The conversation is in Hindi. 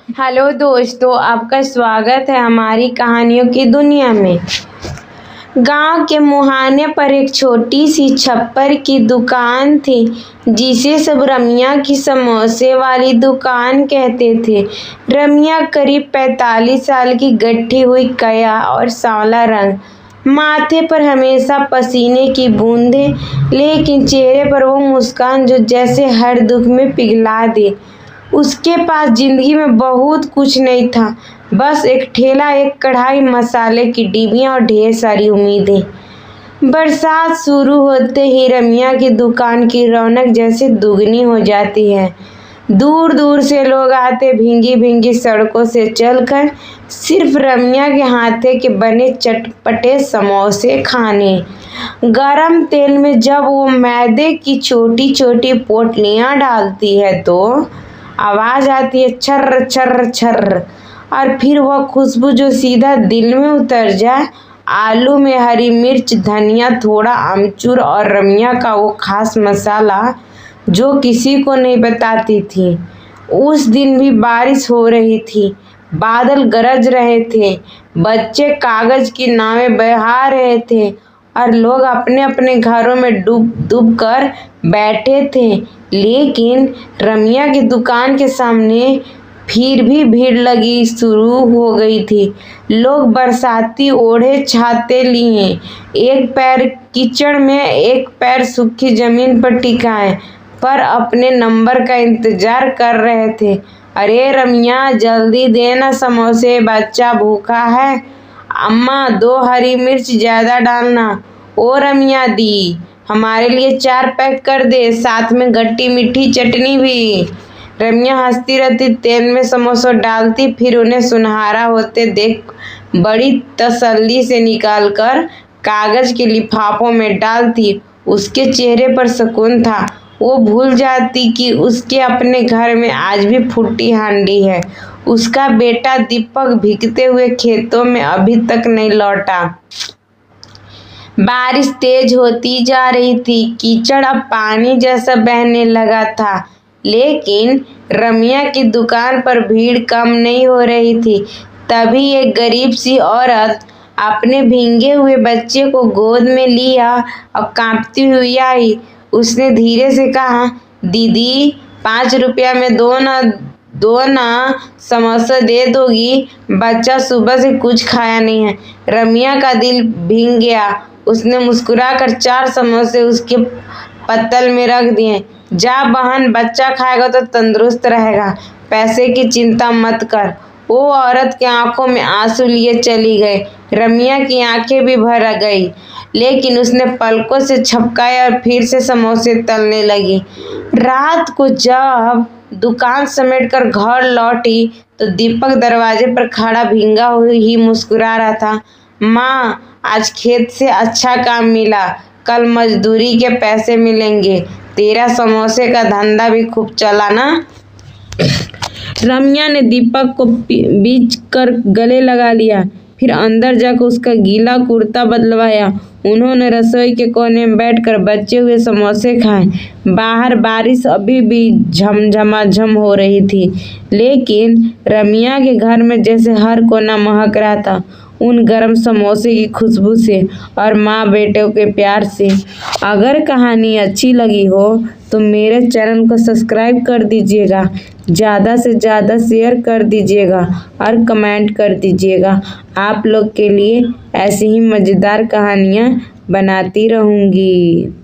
हेलो दोस्तों, आपका स्वागत है हमारी कहानियों की दुनिया में। गांव के मुहाने पर एक छोटी सी छप्पर की दुकान थी जिसे सब रमिया की समोसे वाली दुकान कहते थे। रमिया करीब 45 साल की, गट्ठी हुई काया और सांवला रंग, माथे पर हमेशा पसीने की बूंदें, लेकिन चेहरे पर वो मुस्कान जो जैसे हर दुख में पिघला दे। उसके पास जिंदगी में बहुत कुछ नहीं था, बस एक ठेला, एक कढ़ाई, मसाले की डिब्बियां और ढेर सारी उम्मीदें। बरसात शुरू होते ही रमिया की दुकान की रौनक जैसे दुगनी हो जाती है। दूर दूर से लोग आते, भींगी भींगी सड़कों से चलकर सिर्फ रमिया के हाथे के बने चटपटे समोसे खाने। गरम तेल में जब वो मैदे की छोटी छोटी पोटलियां डालती है तो आवाज आती है छर्र छर्र छर्र, और फिर वह खुशबू जो सीधा दिल में उतर जाए। आलू में हरी मिर्च, धनिया, थोड़ा अमचूर और रमिया का वो खास मसाला जो किसी को नहीं बताती थी। उस दिन भी बारिश हो रही थी, बादल गरज रहे थे, बच्चे कागज की नावें बहा रहे थे और लोग अपने अपने घरों में डूब डूब कर बैठे थे। लेकिन रमिया की दुकान के सामने फिर भी भीड़ लगी शुरू हो गई थी। लोग बरसाती ओढ़े छाते लिए, एक पैर कीचड़ में, एक पैर सूखी जमीन पर टिकाए, पर अपने नंबर का इंतजार कर रहे थे। अरे रमिया, जल्दी देना समोसे, बच्चा भूखा है। अम्मा, 2 हरी मिर्च ज्यादा डालना। ओ रमिया दी, हमारे लिए 4 पैक कर दे, साथ में खट्टी मीठी चटनी भी। रमिया हंसती रहती, तेल में समोसा डालती, फिर उन्हें सुनहरा होते देख बड़ी तसल्ली से निकालकर कागज के लिफाफों में डालती। उसके चेहरे पर सुकून था। वो भूल जाती कि उसके अपने घर में आज भी फूटी हांडी है। उसका बेटा दीपक भीगते हुए खेतों में अभी तक नहीं लौटा। बारिश तेज होती जा रही थी, कीचड़ अब पानी जैसा बहने लगा था, लेकिन रमिया की दुकान पर भीड़ कम नहीं हो रही थी। तभी एक गरीब सी औरत अपने भीगे हुए बच्चे को गोद में लिया और कांपती हुई आई। उसने धीरे से कहा, दीदी, 5 रुपया में दो ना समोसा दे दोगी? बच्चा सुबह से कुछ खाया नहीं है। रमिया का दिल भीग गया। उसने मुस्कुराकर 4 समोसे उसके पत्तल में रख दिए। जा बहन, बच्चा खाएगा तो तंदुरुस्त रहेगा, पैसे की चिंता मत कर। वो औरत की आंखों में आंसू लिए चली गई। रमिया की आंखें भी भर गई, लेकिन उसने पलकों से झपकाया और फिर से समोसे तलने लगी। रात को जब दुकान समेट कर घर लौटी तो दीपक दरवाजे पर खड़ा भींगा ही मुस्कुरा रहा था। माँ, आज खेत से अच्छा काम मिला, कल मजदूरी के पैसे मिलेंगे। तेरा समोसे का धंधा भी खूब चला ना? रमिया ने दीपक को बीच कर गले लगा लिया, फिर अंदर जाकर उसका गीला कुर्ता बदलवाया। उन्होंने रसोई के कोने में बैठकर बचे हुए समोसे खाए। बाहर बारिश अभी भी झमझमाझम हो रही थी, लेकिन रमिया के घर में जैसे हर कोना महक रहा था उन गरम समोसे की खुशबू से और माँ बेटों के प्यार से। अगर कहानी अच्छी लगी हो तो मेरे चैनल को सब्सक्राइब कर दीजिएगा, ज़्यादा से ज़्यादा शेयर कर दीजिएगा और कमेंट कर दीजिएगा। आप लोग के लिए ऐसी ही मज़ेदार कहानियाँ बनाती रहूँगी।